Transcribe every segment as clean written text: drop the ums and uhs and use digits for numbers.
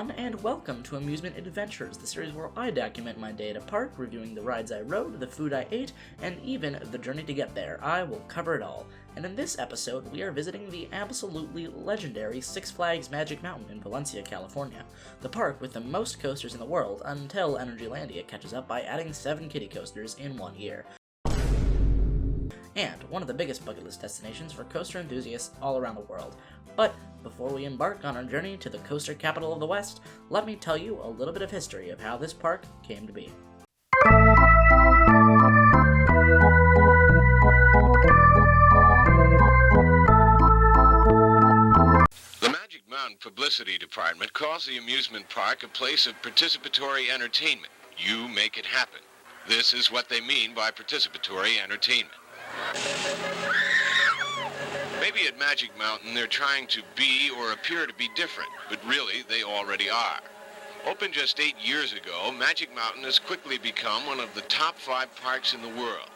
everyone, and welcome to Amusement Adventures, the series where I document my day at a park, reviewing the rides I rode, the food I ate, and even the journey to get there. I will cover it all. And in this episode, we are visiting the absolutely legendary Six Flags Magic Mountain in Valencia, California, the park with the most coasters in the world until Energylandia catches up by adding 7 kiddie coasters in 1 year. And one of the biggest bucket list destinations for coaster enthusiasts all around the world. But before we embark on our journey to the coaster capital of the West, let me tell you a little bit of history of how this park came to be. The Magic Mountain Publicity Department calls the amusement park a place of participatory entertainment. You make it happen. This is what they mean by participatory entertainment. Maybe at Magic Mountain they're trying to be or appear to be different, but really they already are. Opened just 8 years ago, Magic Mountain has quickly become one of the top 5 parks in the world.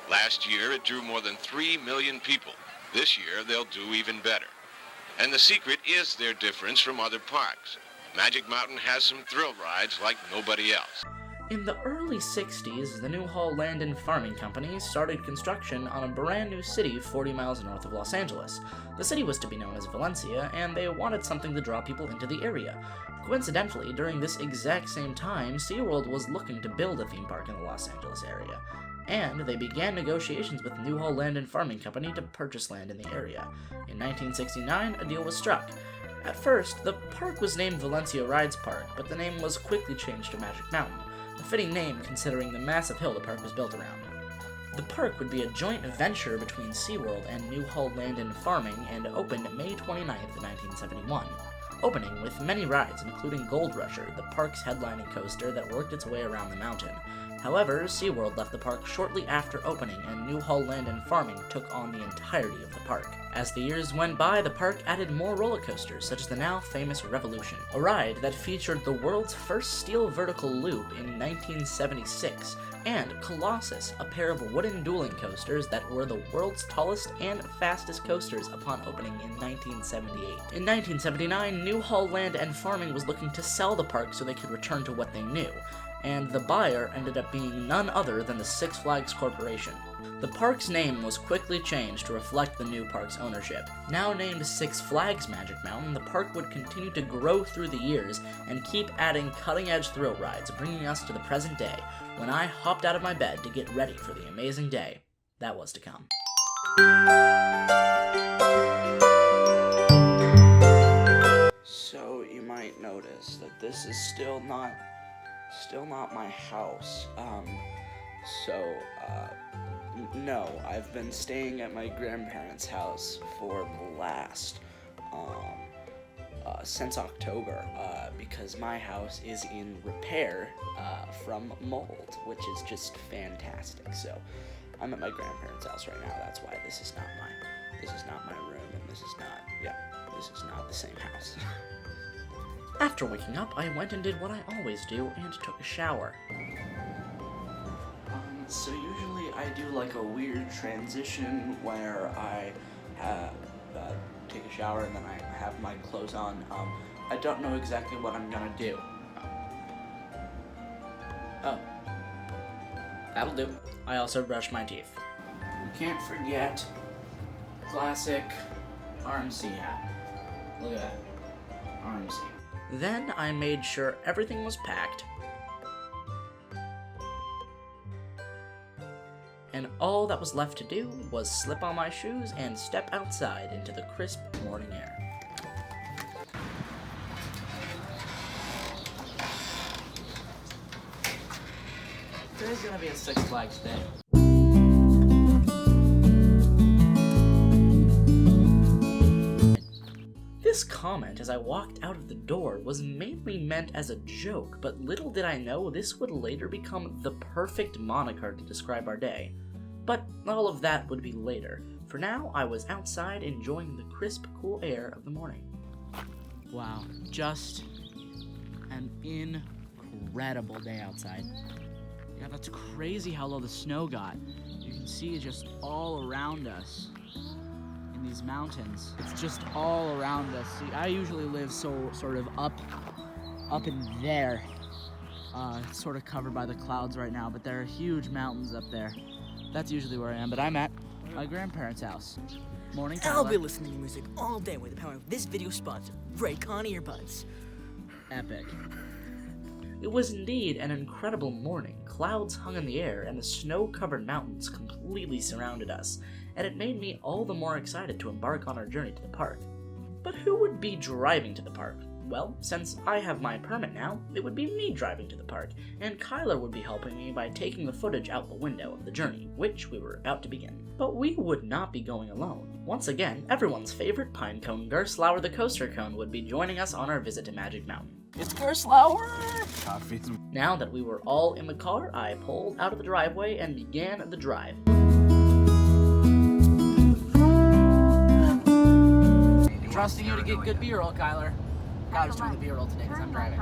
Last year it drew more than 3 million people. This year they'll do even better. And the secret is their difference from other parks. Magic Mountain has some thrill rides like nobody else. In the early 60s, the Newhall Land and Farming Company started construction on a brand new city 40 miles north of Los Angeles. The city was to be known as Valencia, and they wanted something to draw people into the area. Coincidentally, during this exact same time, SeaWorld was looking to build a theme park in the Los Angeles area, and they began negotiations with Newhall Land and Farming Company to purchase land in the area. In 1969, a deal was struck. At first, the park was named Valencia Rides Park, but the name was quickly changed to Magic Mountain. A fitting name considering the massive hill the park was built around. The park would be a joint venture between SeaWorld and Newhall Land and Farming and opened May 29, 1971. Opening with many rides including Gold Rusher, the park's headlining coaster that worked its way around the mountain. However, SeaWorld left the park shortly after opening and Newhall Land and Farming took on the entirety of the park. As the years went by, the park added more roller coasters, such as the now famous Revolution, a ride that featured the world's first steel vertical loop in 1976, and Colossus, a pair of wooden dueling coasters that were the world's tallest and fastest coasters upon opening in 1978. In 1979, Newhall Land and Farming was looking to sell the park so they could return to what they knew, and the buyer ended up being none other than the Six Flags Corporation. The park's name was quickly changed to reflect the new park's ownership. Now named Six Flags Magic Mountain, the park would continue to grow through the years and keep adding cutting-edge thrill rides, bringing us to the present day, when I hopped out of my bed to get ready for the amazing day that was to come. So you might notice that this is still not my house. No, I've been staying at my grandparents' house for the last, since October, because my house is in repair, from mold, which is just fantastic. So, I'm at my grandparents' house right now. That's why this is not my room, and this is not the same house. After waking up, I went and did what I always do and took a shower. So usually I do like a weird transition where I take a shower and then I have my clothes on. I don't know exactly what I'm gonna do. Oh. That'll do. I also brushed my teeth. You can't forget classic RMC hat. Look at that. RMC. Then I made sure everything was packed, and all that was left to do was slip on my shoes and step outside into the crisp morning air. Today's gonna be a Six Flags day. This comment as I walked out of the door was mainly meant as a joke, but little did I know this would later become the perfect moniker to describe our day. But all of that would be later. For now, I was outside enjoying the crisp, cool air of the morning. Wow, just an incredible day outside. Yeah, that's crazy how low the snow got. You can see it just all around us. In these mountains. It's just all around us. See, I usually live sort of up up in there. It's sort of covered by the clouds right now, but there are huge mountains up there. That's usually where I am, but I'm at my grandparents' house. Morning, Tyler. I'll be listening to music all day with the power of this video sponsor, Raycon earbuds. Epic. It was indeed an incredible morning. Clouds hung in the air, and the snow-covered mountains completely surrounded us, and it made me all the more excited to embark on our journey to the park. But who would be driving to the park? Well, since I have my permit now, it would be me driving to the park, and Kyler would be helping me by taking the footage out the window of the journey, which we were about to begin. But we would not be going alone. Once again, everyone's favorite pine cone, Gurstlaure the Coaster Cone, would be joining us on our visit to Magic Mountain. It's Gurstlaure! Now that we were all in the car, I pulled out of the driveway and began the drive. Trusting you to get good B-roll, Kyler. I was doing the B-roll today because I'm driving.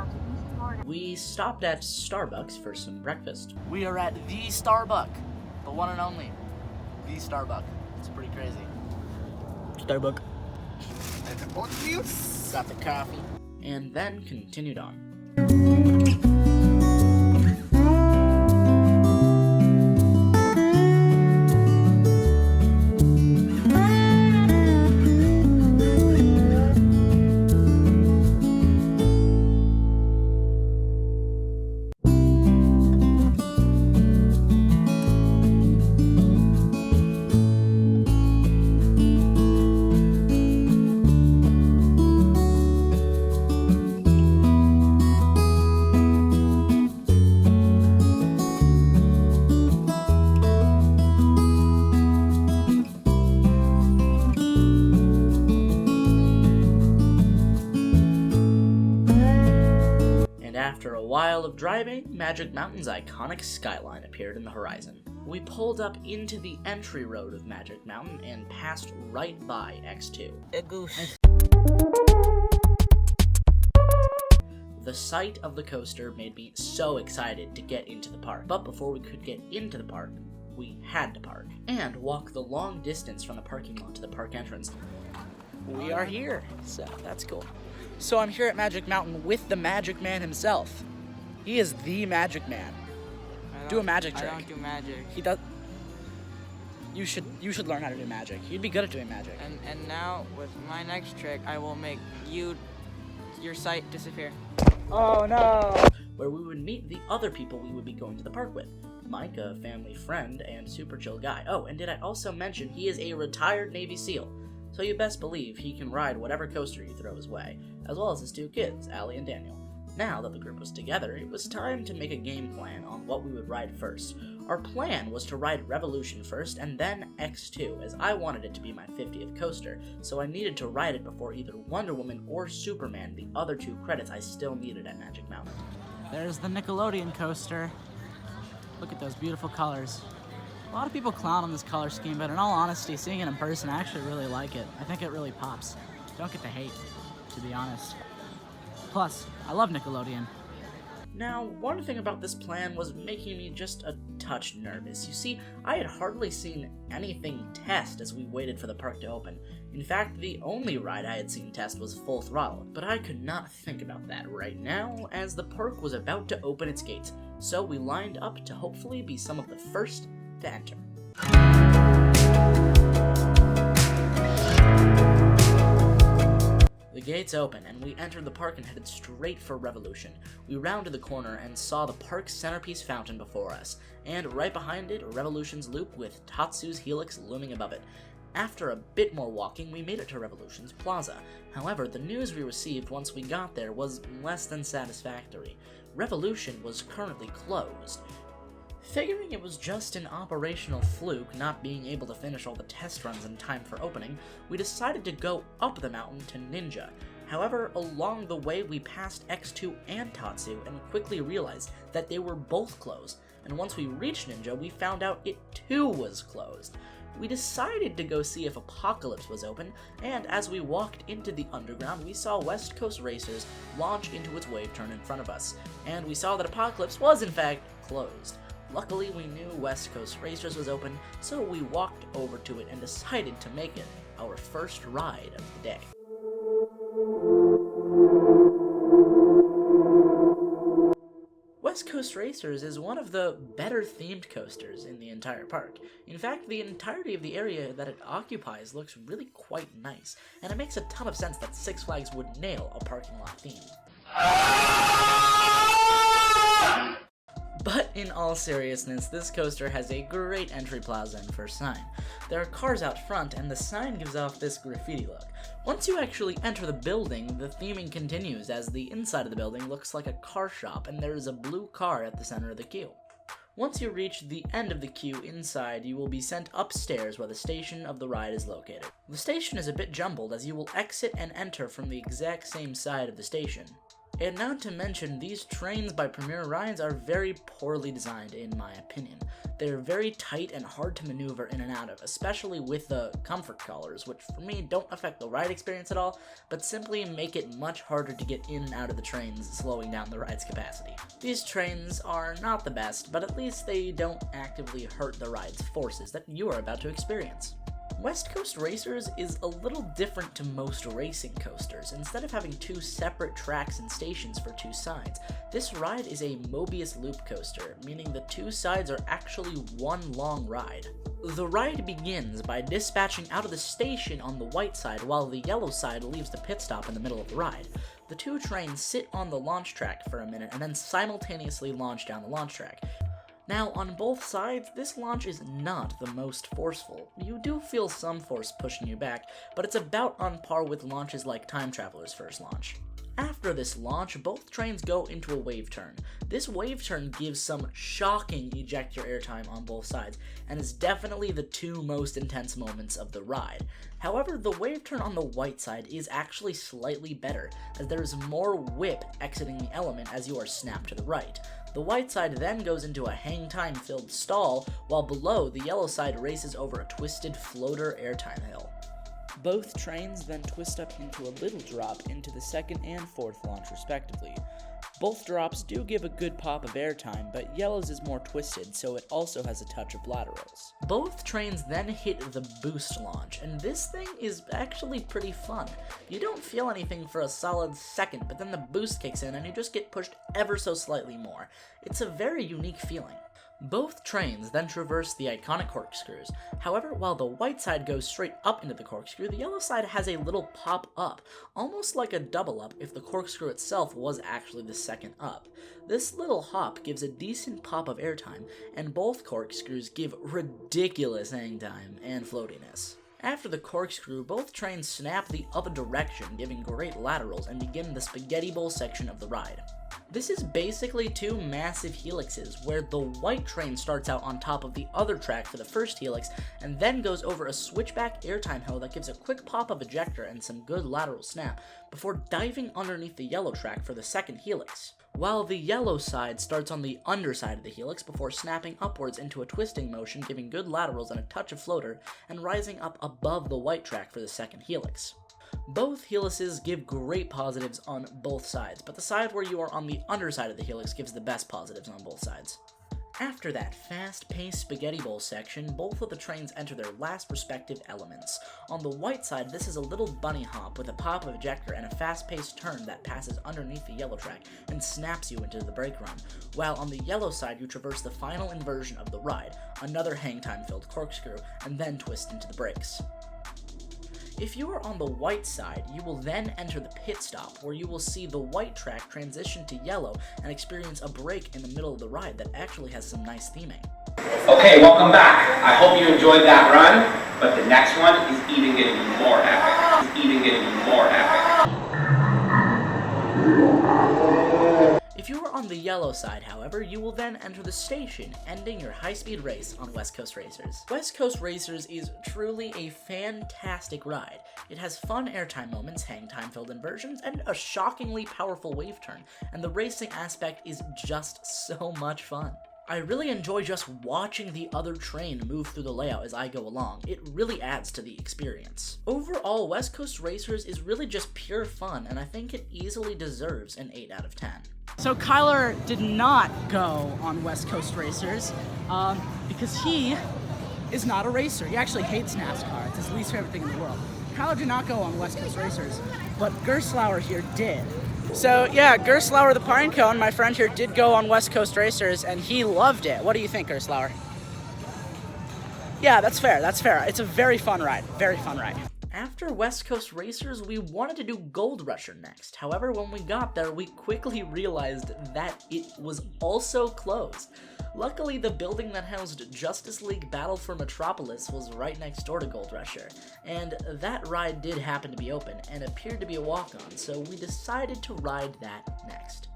We stopped at Starbucks for some breakfast. We are at the Starbuck, the one and only. The Starbuck. It's pretty crazy. Starbuck. Got the coffee. And then continued on. After a while of driving, Magic Mountain's iconic skyline appeared in the horizon. We pulled up into the entry road of Magic Mountain and passed right by X2. A goose. The sight of the coaster made me so excited to get into the park. But before we could get into the park, we had to park and walk the long distance from the parking lot to the park entrance. We are here, so that's cool. So I'm here at Magic Mountain with the Magic Man himself. He is the Magic Man. Do a magic trick. I don't do magic. He does. You should learn how to do magic. You'd be good at doing magic. And now with my next trick, I will make your sight disappear. Oh no! Where we would meet the other people we would be going to the park with. Mike, a family friend and super chill guy. Oh, and did I also mention he is a retired Navy SEAL? So you best believe he can ride whatever coaster you throw his way, as well as his two kids, Allie and Daniel. Now that the group was together, it was time to make a game plan on what we would ride first. Our plan was to ride Revolution first, and then X2, as I wanted it to be my 50th coaster, so I needed to ride it before either Wonder Woman or Superman, the other two credits I still needed at Magic Mountain. There's the Nickelodeon coaster. Look at those beautiful colors. A lot of people clown on this color scheme, but in all honesty, seeing it in person, I actually really like it. I think it really pops. Don't get the hate, to be honest. Plus, I love Nickelodeon. Now, one thing about this plan was making me just a touch nervous. You see, I had hardly seen anything test as we waited for the park to open. In fact, the only ride I had seen test was Full Throttle, but I could not think about that right now, as the park was about to open its gates, so we lined up to hopefully be some of the first to enter. The gates open, and we entered the park and headed straight for Revolution. We rounded the corner and saw the park's centerpiece fountain before us, and right behind it, Revolution's loop with Tatsu's helix looming above it. After a bit more walking, we made it to Revolution's plaza. However, the news we received once we got there was less than satisfactory. Revolution was currently closed. Figuring it was just an operational fluke not being able to finish all the test runs in time for opening, we decided to go up the mountain to Ninja. However, along the way we passed X2 and Tatsu and quickly realized that they were both closed, and once we reached Ninja we found out it too was closed. We decided to go see if Apocalypse was open, and as we walked into the underground we saw West Coast Racers launch into its wave turn in front of us, and we saw that Apocalypse was in fact closed. Luckily, we knew West Coast Racers was open, so we walked over to it and decided to make it our first ride of the day. West Coast Racers is one of the better themed coasters in the entire park. In fact, the entirety of the area that it occupies looks really quite nice, and it makes a ton of sense that Six Flags would nail a parking lot theme. But in all seriousness, this coaster has a great entry plaza and first sign. There are cars out front, and the sign gives off this graffiti look. Once you actually enter the building, the theming continues as the inside of the building looks like a car shop, and there is a blue car at the center of the queue. Once you reach the end of the queue inside, you will be sent upstairs where the station of the ride is located. The station is a bit jumbled as you will exit and enter from the exact same side of the station. And not to mention, these trains by Premier Rides are very poorly designed in my opinion. They're very tight and hard to maneuver in and out of, especially with the comfort collars, which for me don't affect the ride experience at all, but simply make it much harder to get in and out of the trains, slowing down the ride's capacity. These trains are not the best, but at least they don't actively hurt the ride's forces that you are about to experience. West Coast Racers is a little different to most racing coasters. Instead of having two separate tracks and stations for two sides, this ride is a Mobius loop coaster, meaning the two sides are actually one long ride. The ride begins by dispatching out of the station on the white side while the yellow side leaves the pit stop in the middle of the ride. The two trains sit on the launch track for a minute and then simultaneously launch down the launch track. Now, on both sides, this launch is not the most forceful. You do feel some force pushing you back, but it's about on par with launches like Time Traveler's first launch. After this launch, both trains go into a wave turn. This wave turn gives some shocking ejector airtime on both sides, and is definitely the two most intense moments of the ride. However, the wave turn on the white side is actually slightly better, as there is more whip exiting the element as you are snapped to the right. The white side then goes into a hang time filled stall, while below, the yellow side races over a twisted floater airtime hill. Both trains then twist up into a little drop into the second and fourth launch respectively. Both drops do give a good pop of airtime, but yellow's is more twisted, so it also has a touch of laterals. Both trains then hit the boost launch, and this thing is actually pretty fun. You don't feel anything for a solid second, but then the boost kicks in and you just get pushed ever so slightly more. It's a very unique feeling. Both trains then traverse the iconic corkscrews. However, while the white side goes straight up into the corkscrew, the yellow side has a little pop up, almost like a double up if the corkscrew itself was actually the second up. This little hop gives a decent pop of airtime, and both corkscrews give ridiculous hang time and floatiness. After the corkscrew, both trains snap the other direction, giving great laterals, and begin the spaghetti bowl section of the ride. This is basically two massive helixes, where the white train starts out on top of the other track for the first helix, and then goes over a switchback airtime hill that gives a quick pop of ejector and some good lateral snap, before diving underneath the yellow track for the second helix. While the yellow side starts on the underside of the helix before snapping upwards into a twisting motion, giving good laterals and a touch of floater, and rising up above the white track for the second helix. Both helices give great positives on both sides, but the side where you are on the underside of the helix gives the best positives on both sides. After that fast-paced spaghetti bowl section, both of the trains enter their last respective elements. On the white side, this is a little bunny hop with a pop of ejector and a fast-paced turn that passes underneath the yellow track and snaps you into the brake run, while on the yellow side you traverse the final inversion of the ride, another hang time-filled corkscrew, and then twist into the brakes. If you are on the white side, you will then enter the pit stop, where you will see the white track transition to yellow and experience a break in the middle of the ride that actually has some nice theming. Okay, welcome back. I hope you enjoyed that run, but the next one is even going to be more epic. If you are on the yellow side, however, you will then enter the station, ending your high-speed race on West Coast Racers. West Coast Racers is truly a fantastic ride. It has fun airtime moments, hang time-filled inversions, and a shockingly powerful wave turn, and the racing aspect is just so much fun. I really enjoy just watching the other train move through the layout as I go along. It really adds to the experience. Overall, West Coast Racers is really just pure fun, and I think it easily deserves an 8 out of 10. So Kyler did not go on West Coast Racers because he is not a racer. He actually hates NASCAR. It's his least favorite thing in the world. Kyler did not go on West Coast Racers, but Gurstlaure here did. So yeah, Gurstlaure the Coaster Cone, my friend here, did go on West Coast Racers, and he loved it. What do you think, Gurstlaure? Yeah, that's fair, that's fair. It's a very fun ride, very fun ride. After West Coast Racers, we wanted to do Gold Rusher next. However, when we got there, we quickly realized that it was also closed. Luckily, the building that housed Justice League Battle for Metropolis was right next door to Gold Rusher, and that ride did happen to be open and appeared to be a walk-on, so we decided to ride that next.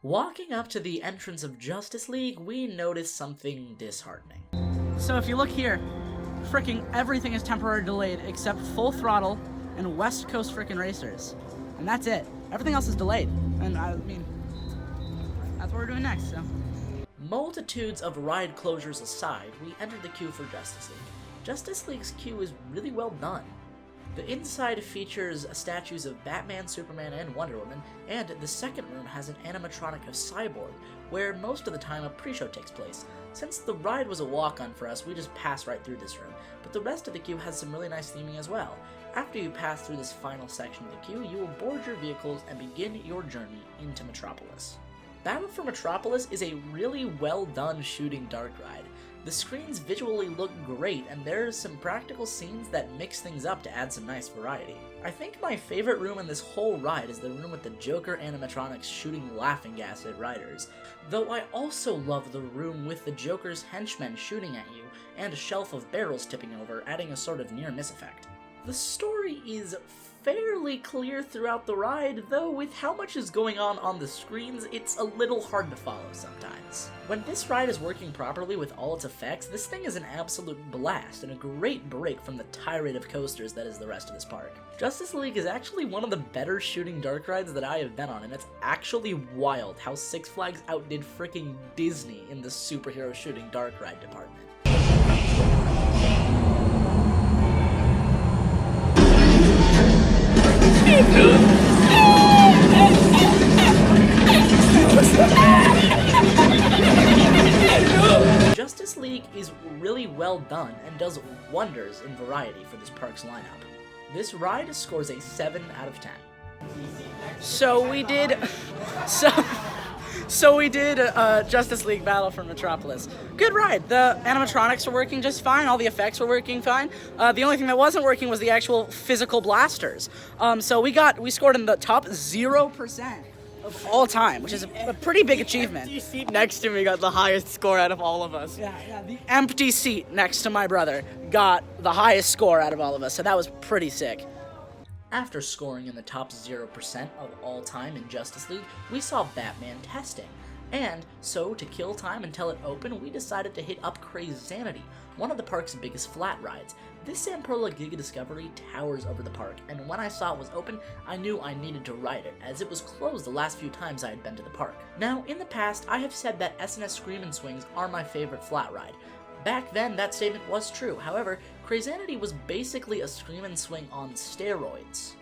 Walking up to the entrance of Justice League, we noticed something disheartening. So if you look here, fricking everything is temporarily delayed except Full Throttle and West Coast frickin' Racers. And that's it. Everything else is delayed. And I mean, that's what we're doing next, so. Multitudes of ride closures aside, we entered the queue for Justice League. Justice League's queue is really well done. The inside features statues of Batman, Superman, and Wonder Woman, and the second room has an animatronic of Cyborg, where most of the time a pre-show takes place. Since the ride was a walk-on for us, we just passed right through this room, but the rest of the queue has some really nice theming as well. After you pass through this final section of the queue, you will board your vehicles and begin your journey into Metropolis. Battle for Metropolis is a really well done shooting dark ride. The screens visually look great, and there's some practical scenes that mix things up to add some nice variety. I think my favorite room in this whole ride is the room with the Joker animatronics shooting laughing gas at riders, though I also love the room with the Joker's henchmen shooting at you and a shelf of barrels tipping over, adding a sort of near-miss effect. The story is fairly clear throughout the ride, though with how much is going on the screens, it's a little hard to follow sometimes. When this ride is working properly with all its effects, this thing is an absolute blast and a great break from the tirade of coasters that is the rest of this park. Justice League is actually one of the better shooting dark rides that I have been on, and it's actually wild how Six Flags outdid freaking Disney in the superhero shooting dark ride department. Justice League is really well done and does wonders in variety for this park's lineup. This ride scores a 7 out of 10. So we did Justice League Battle for Metropolis. Good ride. The animatronics were working just fine. All the effects were working fine. The only thing that wasn't working was the actual physical blasters. So we scored in the top 0% of all time, which is a pretty big achievement. The seat next to me got the highest score out of all of us. Yeah, the empty seat next to my brother got the highest score out of all of us, so that was pretty sick. After scoring in the top 0% of all time in Justice League, we saw Batman testing. And so, to kill time until it opened, we decided to hit up Crazanity, one of the park's biggest flat rides. This Samperla Giga Discovery towers over the park, and when I saw it was open, I knew I needed to ride it, as it was closed the last few times I had been to the park. Now, in the past, I have said that S&S Screamin' Swings are my favorite flat ride. Back then, that statement was true. However, Crazanity was basically a Screamin' Swing on steroids.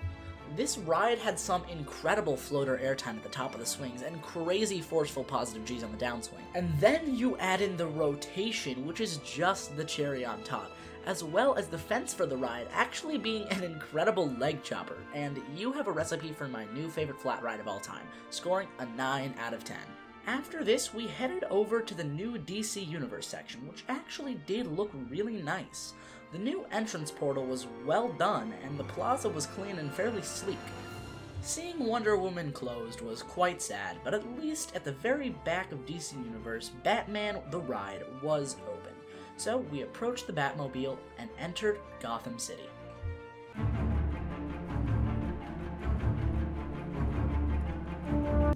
This ride had some incredible floater airtime at the top of the swings and crazy forceful positive G's on the downswing. And then you add in the rotation, which is just the cherry on top, as well as the fence for the ride actually being an incredible leg chopper, and you have a recipe for my new favorite flat ride of all time, scoring a 9 out of 10. After this, we headed over to the new DC Universe section, which actually did look really nice. The new entrance portal was well done, and the plaza was clean and fairly sleek. Seeing Wonder Woman closed was quite sad, but at least at the very back of DC Universe, Batman the Ride was open. So we approached the Batmobile and entered Gotham City.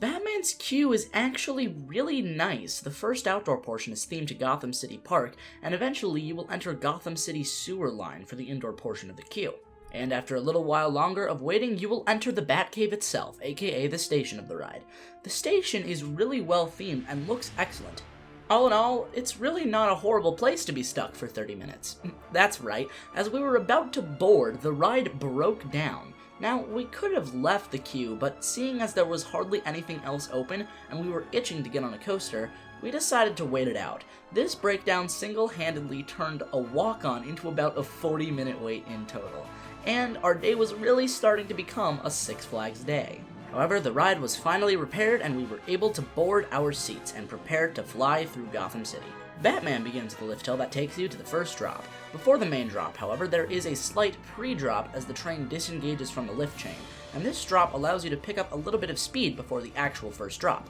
Batman's queue is actually really nice. The first outdoor portion is themed to Gotham City Park, and eventually you will enter Gotham City Sewer Line for the indoor portion of the queue. And after a little while longer of waiting, you will enter the Batcave itself, aka the station of the ride. The station is really well themed and looks excellent. All in all, it's really not a horrible place to be stuck for 30 minutes. That's right, as we were about to board, the ride broke down. Now, we could have left the queue, but seeing as there was hardly anything else open and we were itching to get on a coaster, we decided to wait it out. This breakdown single-handedly turned a walk-on into about a 40-minute wait in total, and our day was really starting to become a Six Flags day. However, the ride was finally repaired and we were able to board our seats and prepare to fly through Gotham City. Batman begins the lift hill that takes you to the first drop. Before the main drop, however, there is a slight pre-drop as the train disengages from the lift chain, and this drop allows you to pick up a little bit of speed before the actual first drop.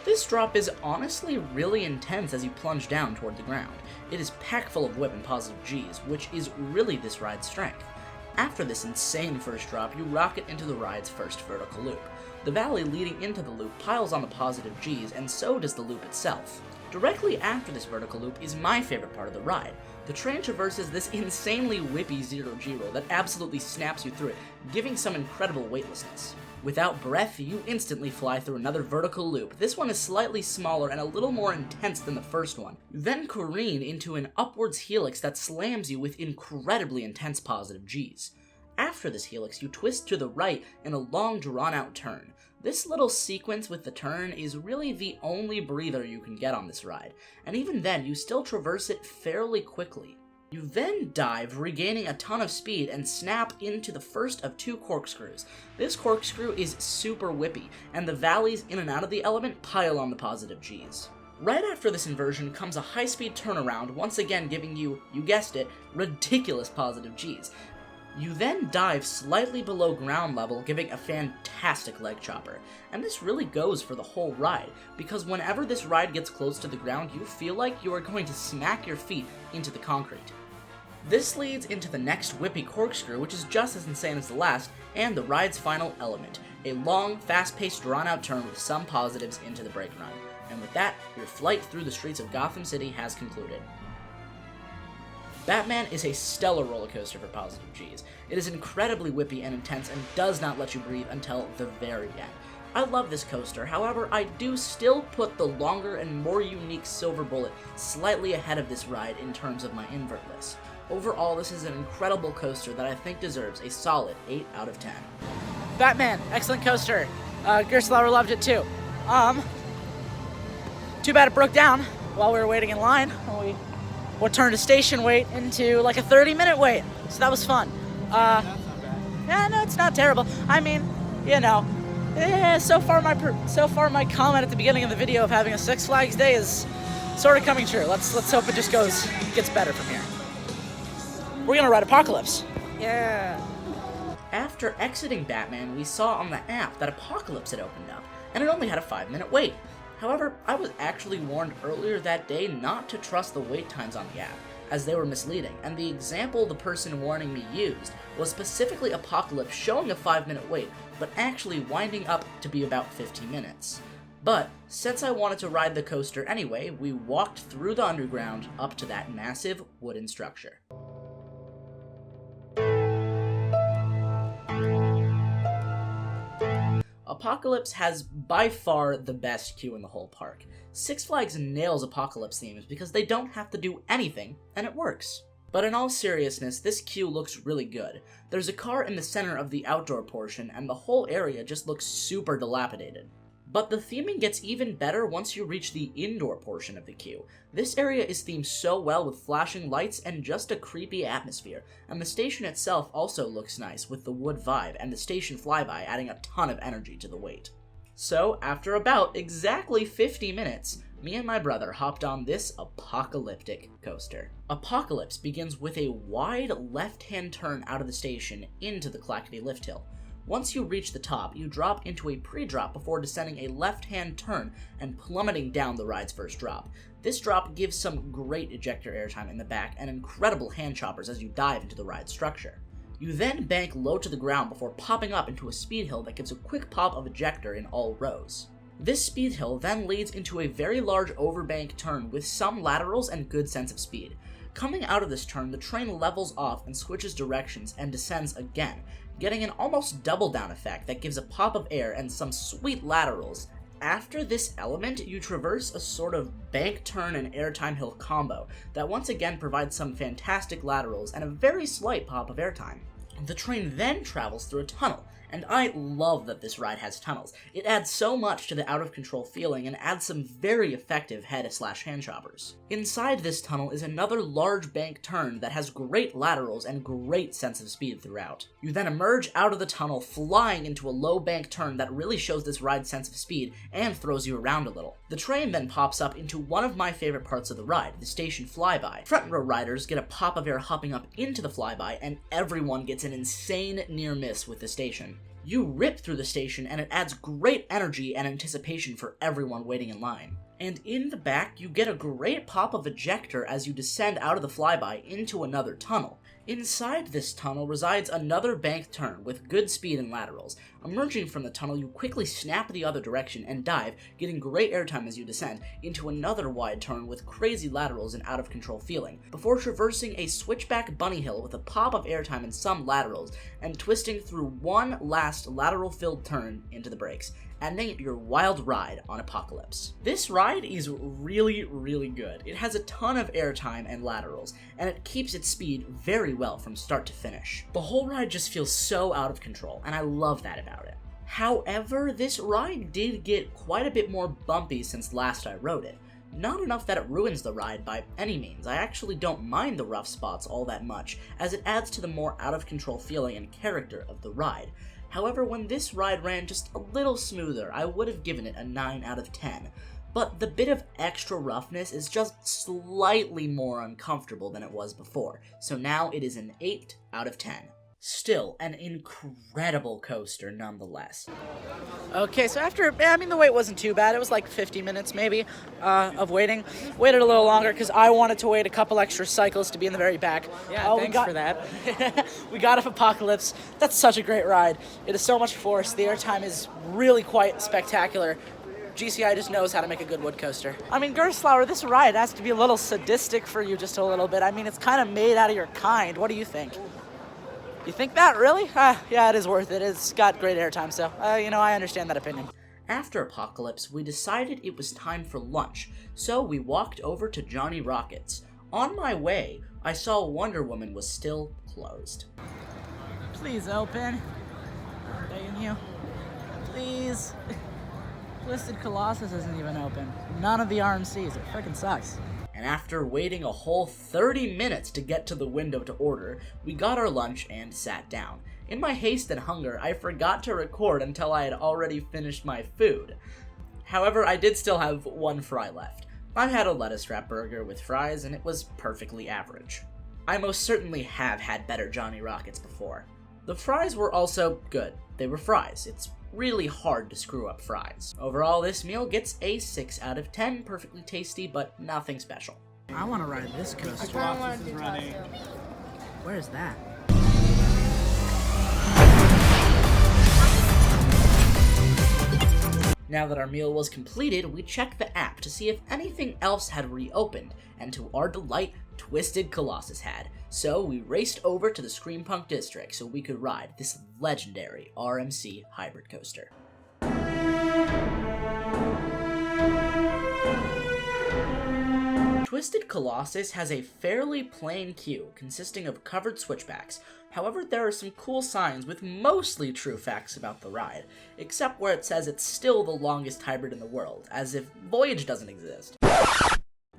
This drop is honestly really intense as you plunge down toward the ground. It is packed full of whip and positive Gs, which is really this ride's strength. After this insane first drop, you rocket into the ride's first vertical loop. The valley leading into the loop piles on the positive Gs, and so does the loop itself. Directly after this vertical loop is my favorite part of the ride. The train traverses this insanely whippy zero-G roll that absolutely snaps you through it, giving some incredible weightlessness. Without breath, you instantly fly through another vertical loop. This one is slightly smaller and a little more intense than the first one. You then careen into an upwards helix that slams you with incredibly intense positive Gs. After this helix, you twist to the right in a long drawn-out turn. This little sequence with the turn is really the only breather you can get on this ride, and even then, you still traverse it fairly quickly. You then dive, regaining a ton of speed, and snap into the first of two corkscrews. This corkscrew is super whippy, and the valleys in and out of the element pile on the positive Gs. Right after this inversion comes a high-speed turnaround, once again giving you guessed it, ridiculous positive Gs. You then dive slightly below ground level, giving a fantastic leg chopper. And this really goes for the whole ride, because whenever this ride gets close to the ground, you feel like you are going to smack your feet into the concrete. This leads into the next whippy corkscrew, which is just as insane as the last, and the ride's final element, a long, fast-paced, drawn-out turn with some positives into the brake run. And with that, your flight through the streets of Gotham City has concluded. Batman is a stellar roller coaster for positive Gs. It is incredibly whippy and intense and does not let you breathe until the very end. I love this coaster, however, I do still put the longer and more unique Silver Bullet slightly ahead of this ride in terms of my invert list. Overall, this is an incredible coaster that I think deserves a solid 8 out of 10. Batman, excellent coaster. Gurstlaure loved it too. Too bad it broke down while we were waiting in line. What turned a station wait into like a 30-minute wait. So that was fun. Yeah, no, it's not terrible. I mean, you know, so far my comment at the beginning of the video of having a Six Flags day is sort of coming true. Let's hope it just gets better from here. We're gonna ride Apocalypse. Yeah. After exiting Batman, we saw on the app that Apocalypse had opened up, and it only had a 5-minute wait. However, I was actually warned earlier that day not to trust the wait times on the app, as they were misleading, and the example the person warning me used was specifically Apocalypse showing a 5-minute wait, but actually winding up to be about 15 minutes. But, since I wanted to ride the coaster anyway, we walked through the underground up to that massive wooden structure. Apocalypse has by far the best queue in the whole park. Six Flags nails Apocalypse themes because they don't have to do anything, and it works. But in all seriousness, this queue looks really good. There's a car in the center of the outdoor portion, and the whole area just looks super dilapidated. But the theming gets even better once you reach the indoor portion of the queue. This area is themed so well with flashing lights and just a creepy atmosphere, and the station itself also looks nice with the wood vibe and the station flyby adding a ton of energy to the wait. So, after about exactly 50 minutes, me and my brother hopped on this apocalyptic coaster. Apocalypse begins with a wide left-hand turn out of the station into the Clackety lift hill. Once you reach the top, you drop into a pre-drop before descending a left-hand turn and plummeting down the ride's first drop. This drop gives some great ejector airtime in the back and incredible hand choppers as you dive into the ride's structure. You then bank low to the ground before popping up into a speed hill that gives a quick pop of ejector in all rows. This speed hill then leads into a very large overbank turn with some laterals and good sense of speed. Coming out of this turn, the train levels off and switches directions and descends again, getting an almost double down effect that gives a pop of air and some sweet laterals. After this element, you traverse a sort of bank turn and airtime hill combo that once again provides some fantastic laterals and a very slight pop of airtime. The train then travels through a tunnel, and I love that this ride has tunnels. It adds so much to the out-of-control feeling and adds some very effective head/hand choppers. Inside this tunnel is another large bank turn that has great laterals and great sense of speed throughout. You then emerge out of the tunnel flying into a low bank turn that really shows this ride's sense of speed and throws you around a little. The train then pops up into one of my favorite parts of the ride, the station flyby. Front row riders get a pop of air hopping up into the flyby, and everyone gets an insane near miss with the station. You rip through the station and it adds great energy and anticipation for everyone waiting in line. And in the back, you get a great pop of ejector as you descend out of the flyby into another tunnel. Inside this tunnel resides another bank turn with good speed and laterals. Emerging from the tunnel, you quickly snap the other direction and dive, getting great airtime as you descend, into another wide turn with crazy laterals and out-of-control feeling, before traversing a switchback bunny hill with a pop of airtime and some laterals, and twisting through one last lateral-filled turn into the brakes, ending your wild ride on Apocalypse. This ride is really, really good. It has a ton of airtime and laterals, and it keeps its speed very well from start to finish. The whole ride just feels so out of control, and I love that about it. However, this ride did get quite a bit more bumpy since last I rode it. Not enough that it ruins the ride by any means. I actually don't mind the rough spots all that much, as it adds to the more out-of-control feeling and character of the ride. However, when this ride ran just a little smoother, I would have given it a 9 out of 10. But the bit of extra roughness is just slightly more uncomfortable than it was before, so now it is an 8 out of 10. Still, an incredible coaster nonetheless. Okay, so the wait wasn't too bad. It was like 50 minutes maybe of waiting. Waited a little longer because I wanted to wait a couple extra cycles to be in the very back. Yeah, thanks for that. We got off Apocalypse. That's such a great ride. It is so much force. The airtime is really quite spectacular. GCI just knows how to make a good wood coaster. Gurstlaure, this ride has to be a little sadistic for you just a little bit. It's kind of made out of your kind. What do you think? You think that, really? Yeah, it is worth it. It's got great airtime, so, I understand that opinion. After Apocalypse, we decided it was time for lunch, so we walked over to Johnny Rockets. On my way, I saw Wonder Woman was still closed. Please open. I'm begging you. Please. Twisted Colossus isn't even open. None of the RMCs. It freaking sucks. And after waiting a whole 30 minutes to get to the window to order, we got our lunch and sat down. In my haste and hunger, I forgot to record until I had already finished my food. However, I did still have one fry left. I had a lettuce wrap burger with fries, and it was perfectly average. I most certainly have had better Johnny Rockets before. The fries were also good. They were fries. It's really hard to screw up fries. Overall, this meal gets a 6 out of 10, perfectly tasty, but nothing special. I want to ride this coaster. Colossus is running. Where is that? Now that our meal was completed, we checked the app to see if anything else had reopened, and to our delight, Twisted Colossus had. So we raced over to the Screampunk District so we could ride this legendary RMC hybrid coaster. Twisted Colossus has a fairly plain queue consisting of covered switchbacks. However, there are some cool signs with mostly true facts about the ride, except where it says it's still the longest hybrid in the world, as if Voyage doesn't exist.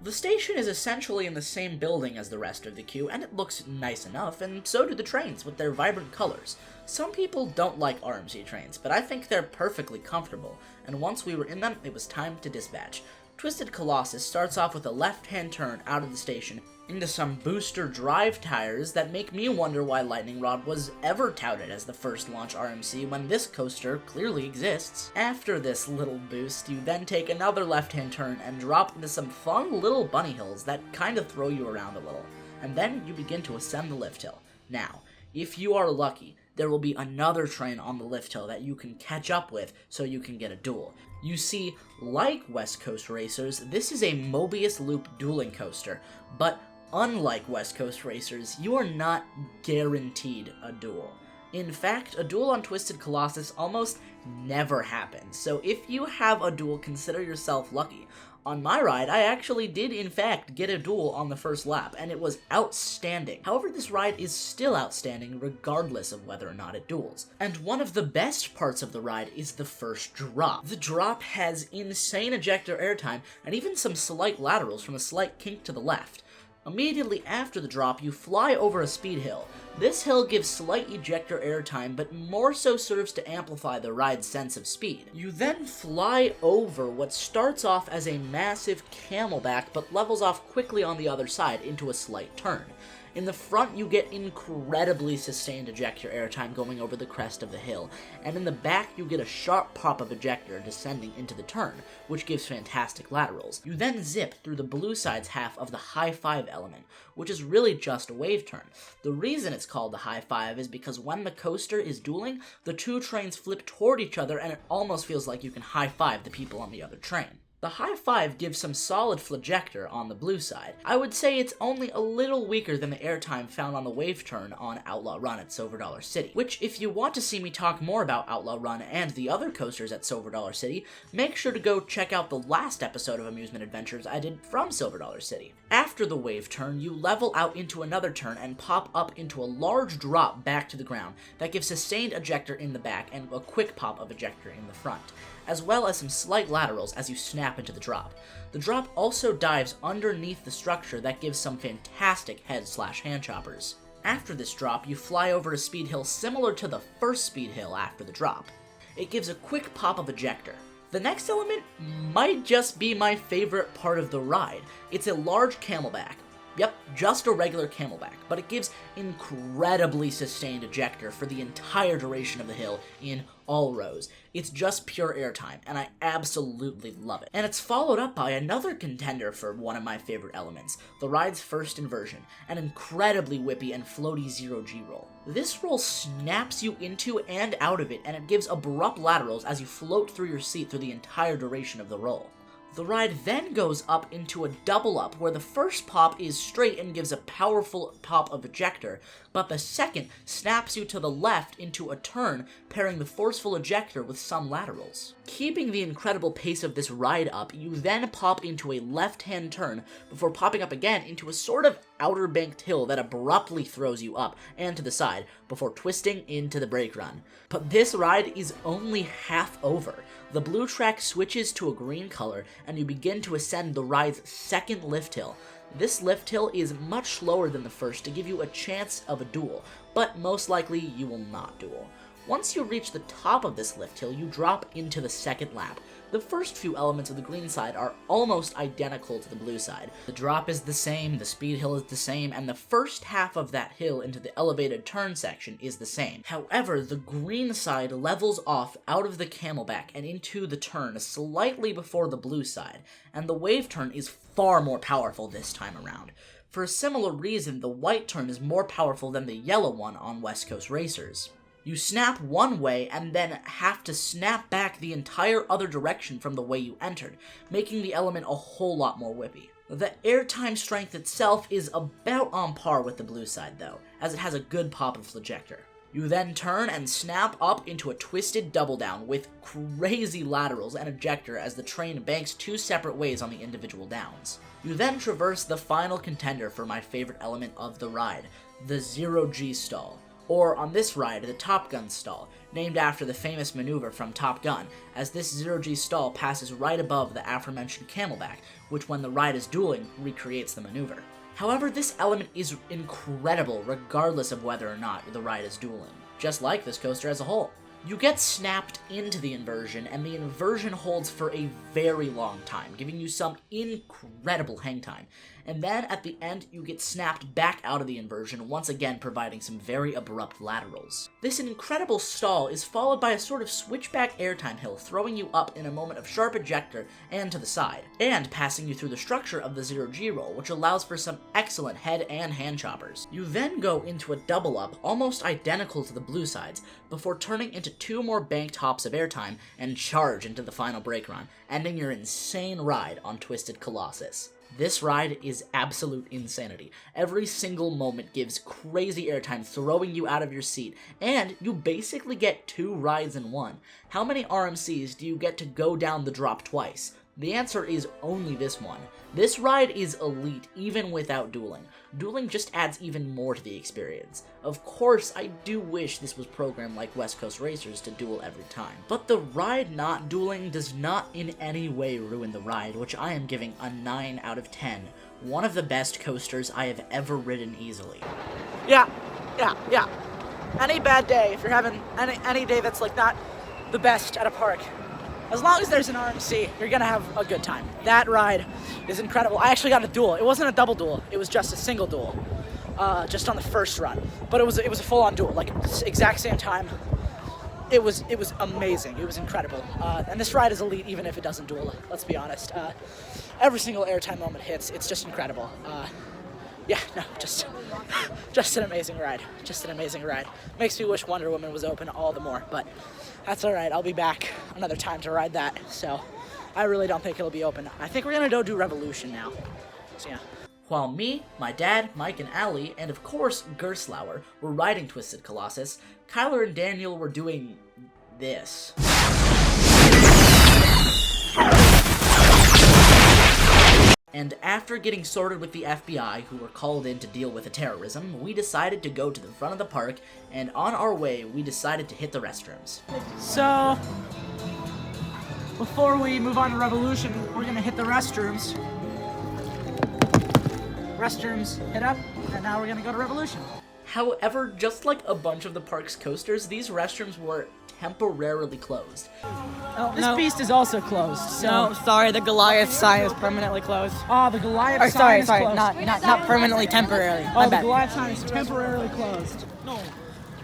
The station is essentially in the same building as the rest of the queue, and it looks nice enough, and so do the trains with their vibrant colors. Some people don't like RMC trains, but I think they're perfectly comfortable, and once we were in them, it was time to dispatch. Twisted Colossus starts off with a left-hand turn out of the station into some booster drive tires that make me wonder why Lightning Rod was ever touted as the first launch RMC when this coaster clearly exists. After this little boost, you then take another left-hand turn and drop into some fun little bunny hills that kind of throw you around a little, and then you begin to ascend the lift hill. Now, if you are lucky, there will be another train on the lift hill that you can catch up with so you can get a duel. You see, like West Coast Racers, this is a Mobius Loop dueling coaster, but unlike West Coast Racers, you are not guaranteed a duel. In fact, a duel on Twisted Colossus almost never happens, so if you have a duel, consider yourself lucky. On my ride, I actually did in fact get a duel on the first lap, and it was outstanding. However, this ride is still outstanding regardless of whether or not it duels. And one of the best parts of the ride is the first drop. The drop has insane ejector airtime, and even some slight laterals from a slight kink to the left. Immediately after the drop, you fly over a speed hill. This hill gives slight ejector airtime, but more so serves to amplify the ride's sense of speed. You then fly over what starts off as a massive camelback, but levels off quickly on the other side into a slight turn. In the front, you get incredibly sustained ejector airtime going over the crest of the hill, and in the back, you get a sharp pop of ejector descending into the turn, which gives fantastic laterals. You then zip through the blue side's half of the high five element, which is really just a wave turn. The reason it's called the high five is because when the coaster is dueling, the two trains flip toward each other, and it almost feels like you can high five the people on the other train. The high five gives some solid flagector on the blue side. I would say it's only a little weaker than the airtime found on the wave turn on Outlaw Run at Silver Dollar City, which if you want to see me talk more about Outlaw Run and the other coasters at Silver Dollar City, make sure to go check out the last episode of Amusement Adventures I did from Silver Dollar City. After the wave turn, you level out into another turn and pop up into a large drop back to the ground that gives sustained ejector in the back and a quick pop of ejector in the front, as well as some slight laterals as you snap into the drop. The drop also dives underneath the structure that gives some fantastic head/hand choppers. After this drop, you fly over a speed hill similar to the first speed hill after the drop. It gives a quick pop of ejector. The next element might just be my favorite part of the ride. It's a large camelback. Yep, just a regular camelback, but it gives incredibly sustained ejector for the entire duration of the hill in all rows. It's just pure airtime, and I absolutely love it. And it's followed up by another contender for one of my favorite elements, the ride's first inversion, an incredibly whippy and floaty 0G roll. This roll snaps you into and out of it, and it gives abrupt laterals as you float through your seat through the entire duration of the roll. The ride then goes up into a double up, where the first pop is straight and gives a powerful pop of ejector, but the second snaps you to the left into a turn, pairing the forceful ejector with some laterals. Keeping the incredible pace of this ride up, you then pop into a left-hand turn, before popping up again into a sort of outer banked hill that abruptly throws you up and to the side, before twisting into the brake run. But this ride is only half over. The blue track switches to a green color, and you begin to ascend the ride's second lift hill. This lift hill is much slower than the first to give you a chance of a duel, but most likely you will not duel. Once you reach the top of this lift hill, you drop into the second lap. The first few elements of the green side are almost identical to the blue side. The drop is the same, the speed hill is the same, and the first half of that hill into the elevated turn section is the same. However, the green side levels off out of the camelback and into the turn slightly before the blue side, and the wave turn is far more powerful this time around. For a similar reason, the white turn is more powerful than the yellow one on West Coast Racers. You snap one way and then have to snap back the entire other direction from the way you entered, making the element a whole lot more whippy. The airtime strength itself is about on par with the blue side though, as it has a good pop of flagector. You then turn and snap up into a twisted double down with crazy laterals and ejector as the train banks two separate ways on the individual downs. You then traverse the final contender for my favorite element of the ride, the 0G stall. Or, on this ride, the Top Gun stall, named after the famous maneuver from Top Gun, as this 0G stall passes right above the aforementioned camelback, which when the ride is dueling, recreates the maneuver. However, this element is incredible regardless of whether or not the ride is dueling, just like this coaster as a whole. You get snapped into the inversion, and the inversion holds for a very long time, giving you some incredible hang time. And then, at the end, you get snapped back out of the inversion, once again providing some very abrupt laterals. This incredible stall is followed by a sort of switchback airtime hill, throwing you up in a moment of sharp ejector and to the side, and passing you through the structure of the 0G roll, which allows for some excellent head and hand choppers. You then go into a double up, almost identical to the blue sides, before turning into two more banked hops of airtime and charge into the final brake run, ending your insane ride on Twisted Colossus. This ride is absolute insanity. Every single moment gives crazy airtime, throwing you out of your seat, and you basically get 2 rides in one. How many RMCs do you get to go down the drop twice? The answer is only this one. This ride is elite even without dueling. Dueling just adds even more to the experience. Of course, I do wish this was programmed like West Coast Racers to duel every time. But the ride not dueling does not in any way ruin the ride, which I am giving a 9 out of 10. One of the best coasters I have ever ridden easily. Yeah. Any bad day, if you're having any day that's like not the best at a park, as long as there's an RMC, you're gonna have a good time. That ride is incredible. I actually got a duel. It wasn't a double duel. It was just a single duel, just on the first run. But it was a full-on duel, like exact same time. It was amazing. It was incredible. And this ride is elite, even if it doesn't duel. Let's be honest. Every single airtime moment hits. It's just incredible. Just an amazing ride. Just an amazing ride. Makes me wish Wonder Woman was open all the more, but that's all right. I'll be back another time to ride that. So I really don't think it'll be open. I think we're gonna go do Revolution now. So yeah. While me, my dad, Mike and Allie, and of course Gurstlaure were riding Twisted Colossus, Kyler and Daniel were doing this. And after getting sorted with the FBI, who were called in to deal with the terrorism, we decided to go to the front of the park, and on our way, we decided to hit the restrooms. So, before we move on to Revolution, we're gonna hit the restrooms. Restrooms hit up, and now we're gonna go to Revolution. However, just like a bunch of the park's coasters, these restrooms were temporarily closed. This beast is also closed. So. No, sorry, the Goliath sign is permanently closed. Oh, the Goliath sign is closed. Not permanently, temporarily. Oh, the Goliath sign is temporarily closed. No.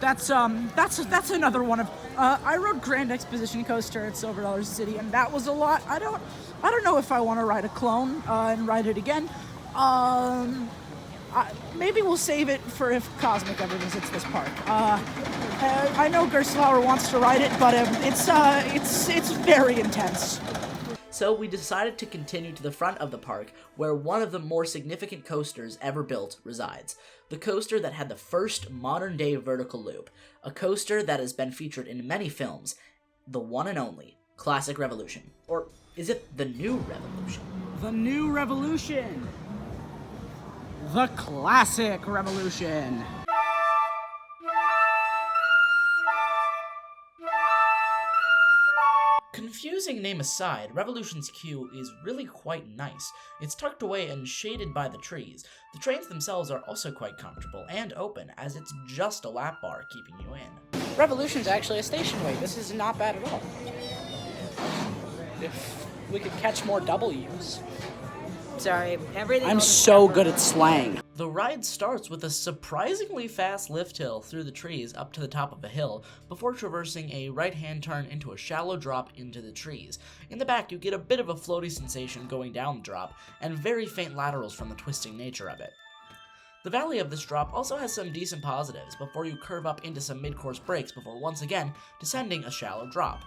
That's another one of. I rode Grand Exposition Coaster at Silver Dollar City, and that was a lot. I don't know if I want to ride a clone and ride it again. Maybe we'll save it for if Cosmic ever visits this park. I know Gurstlaure wants to ride it, but it's very intense. So we decided to continue to the front of the park, where one of the more significant coasters ever built resides. The coaster that had the first modern-day vertical loop. A coaster that has been featured in many films. The one and only Classic Revolution. Or is it the New Revolution? The New Revolution. The Classic Revolution. Confusing name aside, Revolution's queue is really quite nice. It's tucked away and shaded by the trees. The trains themselves are also quite comfortable and open, as it's just a lap bar keeping you in. Revolution's actually a station wait. This is not bad at all. If we could catch more W's. Sorry, everything. I'm so good at slang. The ride starts with a surprisingly fast lift hill through the trees up to the top of a hill, before traversing a right-hand turn into a shallow drop into the trees. In the back, you get a bit of a floaty sensation going down the drop, and very faint laterals from the twisting nature of it. The valley of this drop also has some decent positives, before you curve up into some mid-course breaks before once again descending a shallow drop.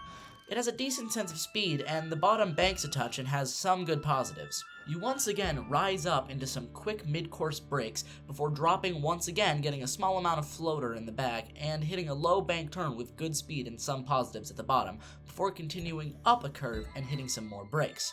It has a decent sense of speed, and the bottom banks a touch and has some good positives. You once again rise up into some quick mid-course breaks before dropping once again, getting a small amount of floater in the back, and hitting a low bank turn with good speed and some positives at the bottom, before continuing up a curve and hitting some more breaks.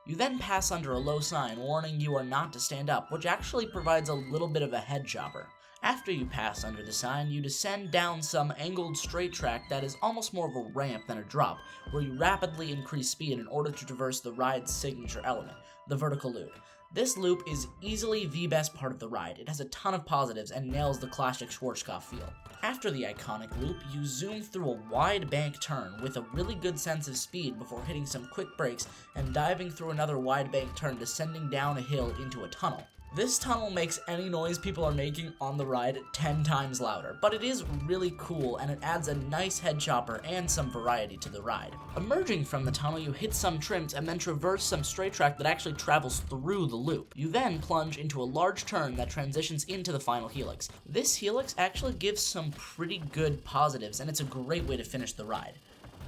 You then pass under a low sign warning you are not to stand up, which actually provides a little bit of a head chopper. After you pass under the sign, you descend down some angled straight track that is almost more of a ramp than a drop, where you rapidly increase speed in order to traverse the ride's signature element, the vertical loop. This loop is easily the best part of the ride. It has a ton of positives and nails the classic Schwarzkopf feel. After the iconic loop, you zoom through a wide bank turn with a really good sense of speed before hitting some quick brakes and diving through another wide bank turn, descending down a hill into a tunnel. This tunnel makes any noise people are making on the ride 10 times louder, but it is really cool and it adds a nice head chopper and some variety to the ride. Emerging from the tunnel, you hit some trims and then traverse some straight track that actually travels through the loop. You then plunge into a large turn that transitions into the final helix. This helix actually gives some pretty good positives, and it's a great way to finish the ride.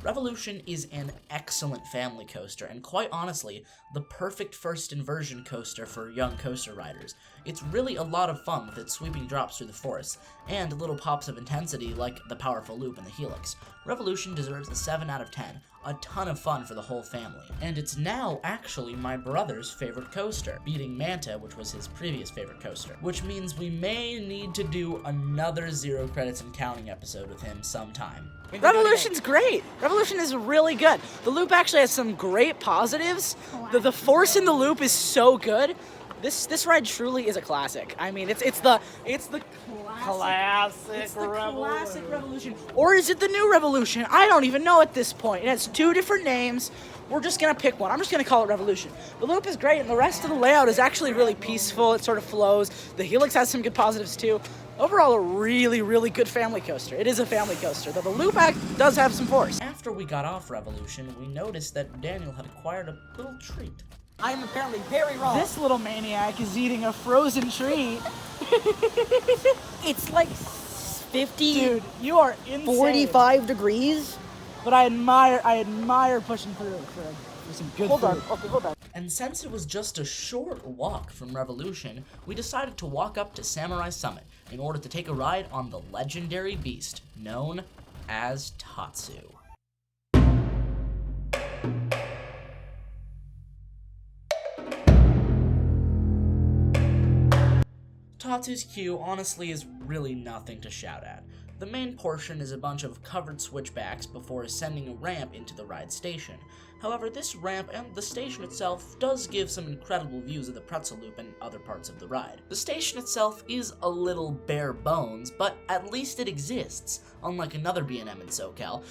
Revolution is an excellent family coaster, and quite honestly, the perfect first inversion coaster for young coaster riders. It's really a lot of fun with its sweeping drops through the forest, and little pops of intensity like the powerful loop and the helix. Revolution deserves a 7 out of 10, a ton of fun for the whole family, and it's now actually my brother's favorite coaster, beating Manta, which was his previous favorite coaster, which means we may need to do another 0 credits and counting episode with him sometime. Revolution's great. Revolution is really good. The loop actually has some great positives. The force in the loop is so good. This ride truly is a classic. I mean, it's the classic Revolution. Or is it the new Revolution? I don't even know at this point. It has 2 different names. We're just gonna pick one. I'm just gonna call it Revolution. The loop is great, and the rest of the layout is actually really peaceful. It sort of flows. The helix has some good positives too. Overall, a really, really good family coaster. It is a family coaster, though the loop does have some force. After we got off Revolution, we noticed that Daniel had acquired a little treat. I am apparently very wrong. This little maniac is eating a frozen treat. It's like 50, Dude, you are insane. 45 degrees. But I admire pushing through for some good food. Okay, hold on. And since it was just a short walk from Revolution, we decided to walk up to Samurai Summit in order to take a ride on the legendary beast known as Tatsu. Tatsu's queue honestly is really nothing to shout at. The main portion is a bunch of covered switchbacks before ascending a ramp into the ride station. However, this ramp and the station itself does give some incredible views of the pretzel loop and other parts of the ride. The station itself is a little bare bones, but at least it exists, unlike another B&M in SoCal.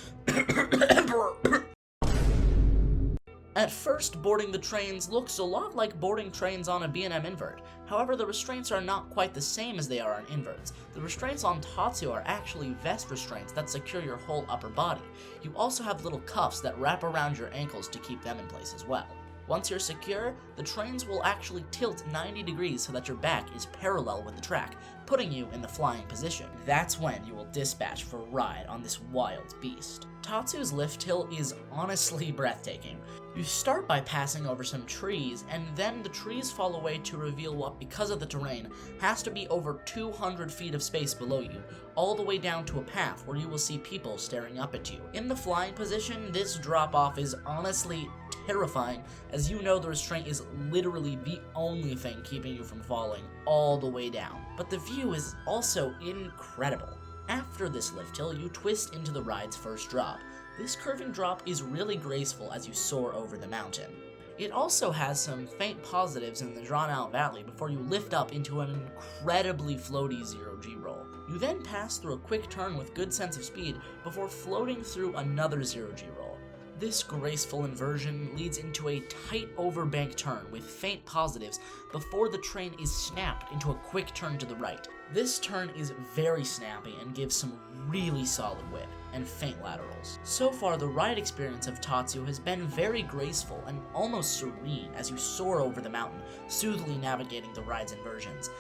At first, boarding the trains looks a lot like boarding trains on a B&M invert. However, the restraints are not quite the same as they are on inverts. The restraints on Tatsu are actually vest restraints that secure your whole upper body. You also have little cuffs that wrap around your ankles to keep them in place as well. Once you're secure, the trains will actually tilt 90 degrees so that your back is parallel with the track, putting you in the flying position. That's when you will dispatch for a ride on this wild beast. Tatsu's lift hill is honestly breathtaking. You start by passing over some trees, and then the trees fall away to reveal what, because of the terrain, has to be over 200 feet of space below you, all the way down to a path where you will see people staring up at you. In the flying position, this drop-off is honestly terrifying, as you know the restraint is literally the only thing keeping you from falling all the way down. But the view is also incredible. After this lift hill, you twist into the ride's first drop. This curving drop is really graceful as you soar over the mountain. It also has some faint positives in the drawn-out valley before you lift up into an incredibly floaty 0G roll. You then pass through a quick turn with good sense of speed before floating through another 0G roll. This graceful inversion leads into a tight overbank turn with faint positives before the train is snapped into a quick turn to the right. This turn is very snappy and gives some really solid whip and faint laterals. So far, the ride experience of Tatsu has been very graceful and almost serene as you soar over the mountain, soothingly navigating the ride's inversions.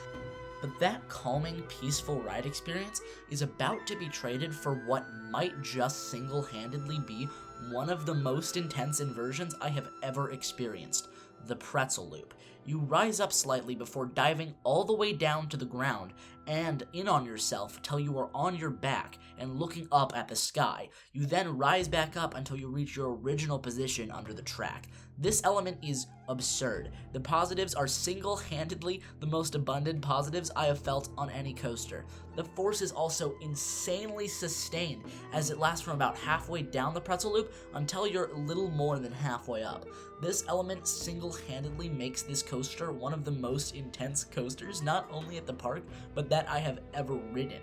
But that calming, peaceful ride experience is about to be traded for what might just single-handedly be one of the most intense inversions I have ever experienced, the pretzel loop. You rise up slightly before diving all the way down to the ground and in on yourself till you are on your back and looking up at the sky. You then rise back up until you reach your original position under the track. This element is absurd. The positives are single-handedly the most abundant positives I have felt on any coaster. The force is also insanely sustained as it lasts from about halfway down the pretzel loop until you're a little more than halfway up. This element single-handedly makes this coaster one of the most intense coasters, not only at the park, but that I have ever ridden.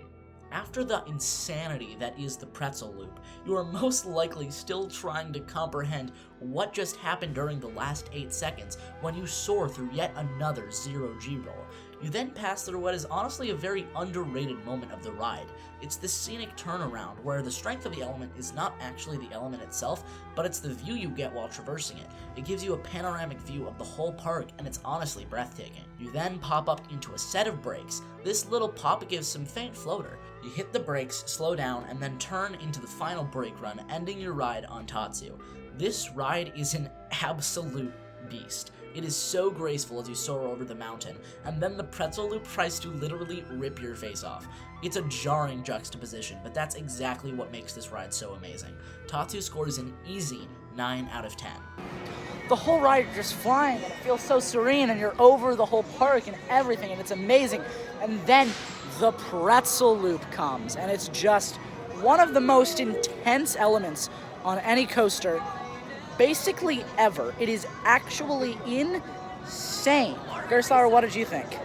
After the insanity that is the pretzel loop, you are most likely still trying to comprehend what just happened during the last 8 seconds when you soar through yet another 0G roll. You then pass through what is honestly a very underrated moment of the ride. It's the scenic turnaround where the strength of the element is not actually the element itself, but it's the view you get while traversing it. It gives you a panoramic view of the whole park, and it's honestly breathtaking. You then pop up into a set of brakes. This little pop gives some faint floater. You hit the brakes, slow down, and then turn into the final brake run, ending your ride on Tatsu. This ride is an absolute beast. It is so graceful as you soar over the mountain, and then the pretzel loop tries to literally rip your face off. It's a jarring juxtaposition, but that's exactly what makes this ride so amazing. Tatsu scores an easy 9 out of 10. The whole ride, you're just flying, and it feels so serene, and you're over the whole park and everything, and it's amazing. And then the pretzel loop comes, and it's just one of the most intense elements on any coaster, basically ever. It is actually insane. Gurstlaure, what did you think?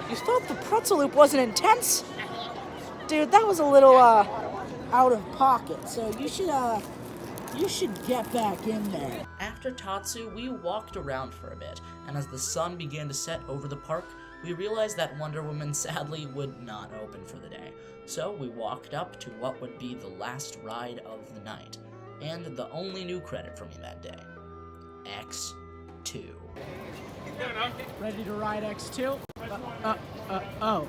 You thought the pretzel loop wasn't intense? Dude, that was a little, out of pocket, so you should get back in there. After Tatsu, we walked around for a bit, and as the sun began to set over the park, we realized that Wonder Woman sadly would not open for the day. So we walked up to what would be the last ride of the night, and the only new credit for me that day, X2. Ready to ride X2? Oh.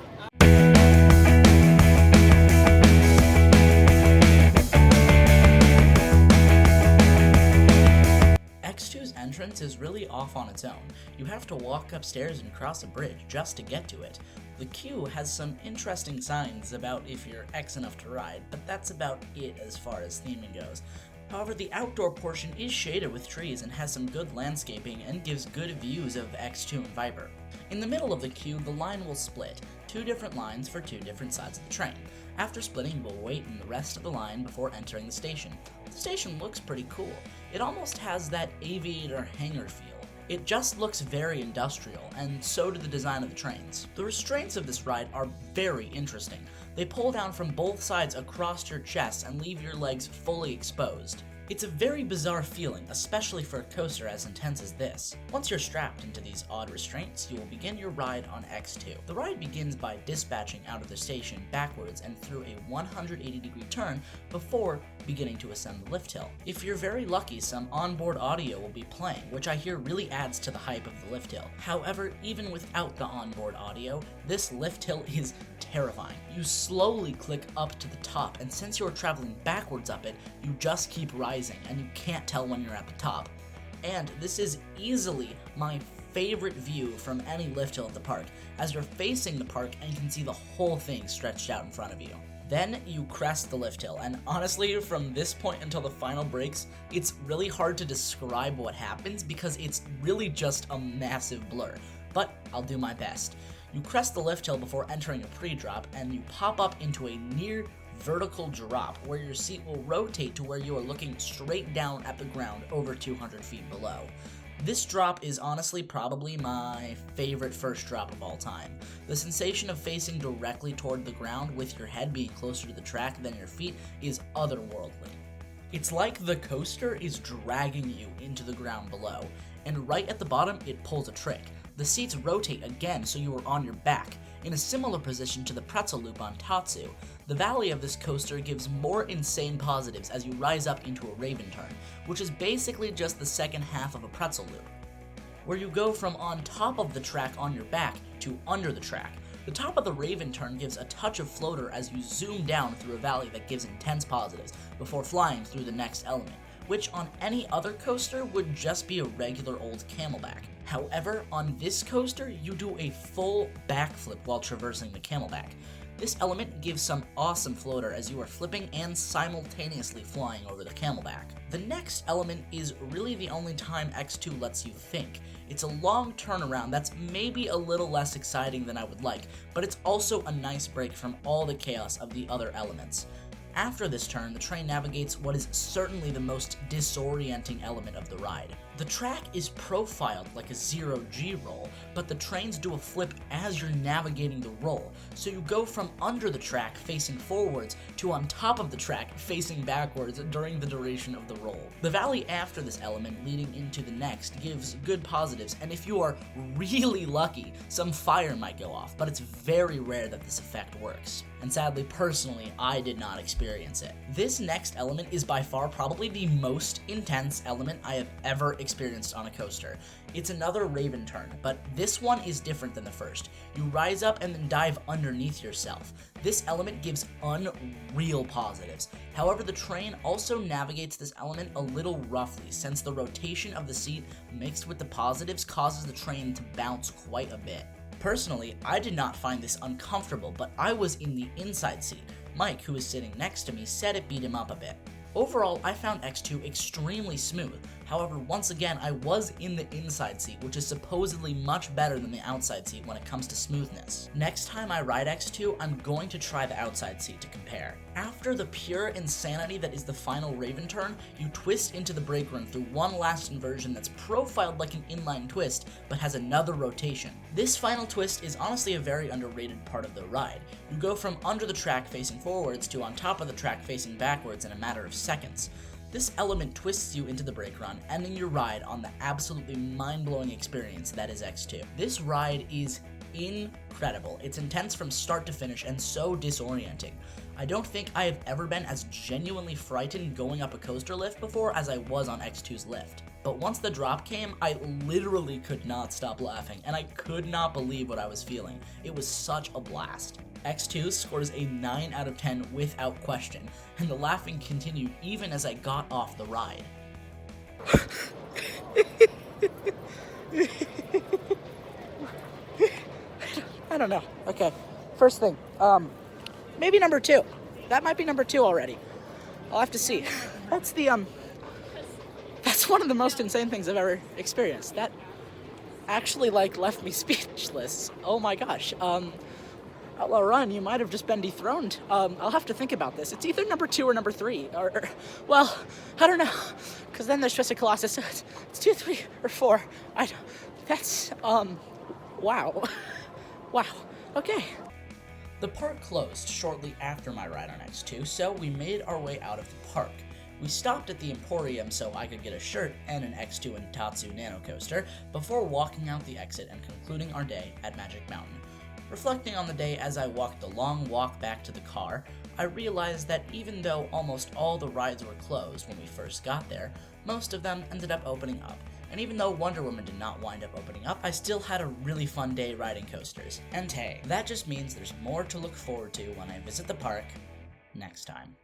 X2's entrance is really off on its own. You have to walk upstairs and cross a bridge just to get to it. The queue has some interesting signs about if you're X enough to ride, but that's about it as far as theming goes. However, the outdoor portion is shaded with trees and has some good landscaping and gives good views of X2 and Viper. In the middle of the queue, the line will split, 2 different lines for 2 different sides of the train. After splitting, we'll wait in the rest of the line before entering the station. The station looks pretty cool. It almost has that aviator hangar feel. It just looks very industrial, and so do the design of the trains. The restraints of this ride are very interesting. They pull down from both sides across your chest and leave your legs fully exposed. It's a very bizarre feeling, especially for a coaster as intense as this. Once you're strapped into these odd restraints, you will begin your ride on X2. The ride begins by dispatching out of the station backwards and through a 180-degree turn before beginning to ascend the lift hill. If you're very lucky, some onboard audio will be playing, which I hear really adds to the hype of the lift hill. However, even without the onboard audio, this lift hill is terrifying. You slowly click up to the top, and since you're traveling backwards up it, you just keep rising, and you can't tell when you're at the top. And this is easily my favorite view from any lift hill at the park, as you're facing the park and you can see the whole thing stretched out in front of you. Then you crest the lift hill, and honestly, from this point until the final brakes, it's really hard to describe what happens because it's really just a massive blur, but I'll do my best. You crest the lift hill before entering a pre-drop, and you pop up into a near vertical drop where your seat will rotate to where you are looking straight down at the ground over 200 feet below. This drop is honestly probably my favorite first drop of all time. The sensation of facing directly toward the ground with your head being closer to the track than your feet is otherworldly. It's like the coaster is dragging you into the ground below, and right at the bottom it pulls a trick. The seats rotate again so you are on your back, in a similar position to the pretzel loop on Tatsu. The valley of this coaster gives more insane positives as you rise up into a Raven turn, which is basically just the second half of a pretzel loop, where you go from on top of the track on your back to under the track. The top of the Raven turn gives a touch of floater as you zoom down through a valley that gives intense positives before flying through the next element, which on any other coaster would just be a regular old camelback. However, on this coaster, you do a full backflip while traversing the camelback. This element gives some awesome floater as you are flipping and simultaneously flying over the camelback. The next element is really the only time X2 lets you think. It's a long turnaround that's maybe a little less exciting than I would like, but it's also a nice break from all the chaos of the other elements. After this turn, the train navigates what is certainly the most disorienting element of the ride. The track is profiled like a 0G roll, but the trains do a flip as you're navigating the roll, so you go from under the track facing forwards to on top of the track facing backwards during the duration of the roll. The valley after this element leading into the next gives good positives, and if you are really lucky, some fire might go off, but it's very rare that this effect works. And sadly, personally, I did not experience it. This next element is by far probably the most intense element I have ever experienced on a coaster. It's another Raven turn, but this one is different than the first. You rise up and then dive underneath yourself. This element gives unreal positives. However, the train also navigates this element a little roughly, since the rotation of the seat mixed with the positives causes the train to bounce quite a bit. Personally, I did not find this uncomfortable, but I was in the inside seat. Mike, who was sitting next to me, said it beat him up a bit. Overall, I found X2 extremely smooth. However, once again, I was in the inside seat, which is supposedly much better than the outside seat when it comes to smoothness. Next time I ride X2, I'm going to try the outside seat to compare. After the pure insanity that is the final Raven turn, you twist into the brake run through one last inversion that's profiled like an inline twist, but has another rotation. This final twist is honestly a very underrated part of the ride. You go from under the track facing forwards to on top of the track facing backwards in a matter of seconds. This element twists you into the brake run, ending your ride on the absolutely mind-blowing experience that is X2. This ride is incredible. It's intense from start to finish and so disorienting. I don't think I have ever been as genuinely frightened going up a coaster lift before as I was on X2's lift. But once the drop came, I literally could not stop laughing, and I could not believe what I was feeling. It was such a blast. X2 scores a 9 out of 10 without question, and the laughing continued even as I got off the ride. I don't know. Okay, first thing, maybe number 2. That might be number 2 already. I'll have to see. That's one of the most insane things I've ever experienced. That actually, left me speechless. Oh my gosh. Outlaw Run, you might have just been dethroned. I'll have to think about this. It's either number 2 or number 3, or well, I don't know, because then there's just a Colossus, so it's 2, 3, or 4. That's, wow. Wow, okay. The park closed shortly after my ride on X2, so we made our way out of the park. We stopped at the Emporium so I could get a shirt and an X2 and Tatsu Nano Coaster before walking out the exit and concluding our day at Magic Mountain. Reflecting on the day as I walked the long walk back to the car, I realized that even though almost all the rides were closed when we first got there, most of them ended up opening up. And even though Wonder Woman did not wind up opening up, I still had a really fun day riding coasters. And hey, that just means there's more to look forward to when I visit the park next time.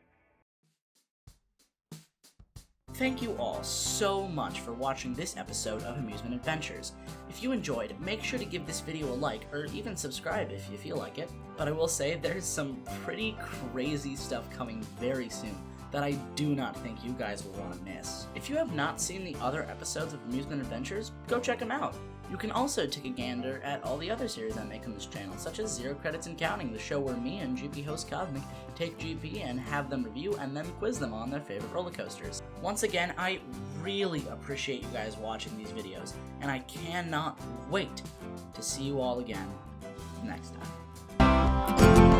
Thank you all so much for watching this episode of Amusement Adventures. If you enjoyed, make sure to give this video a like, or even subscribe if you feel like it. But I will say there's some pretty crazy stuff coming very soon that I do not think you guys will want to miss. If you have not seen the other episodes of Amusement Adventures, go check them out. You can also take a gander at all the other series I make on this channel, such as Zero Credits and Counting, the show where me and GP host Cosmic take GP and have them review and then quiz them on their favorite roller coasters. Once again, I really appreciate you guys watching these videos, and I cannot wait to see you all again next time.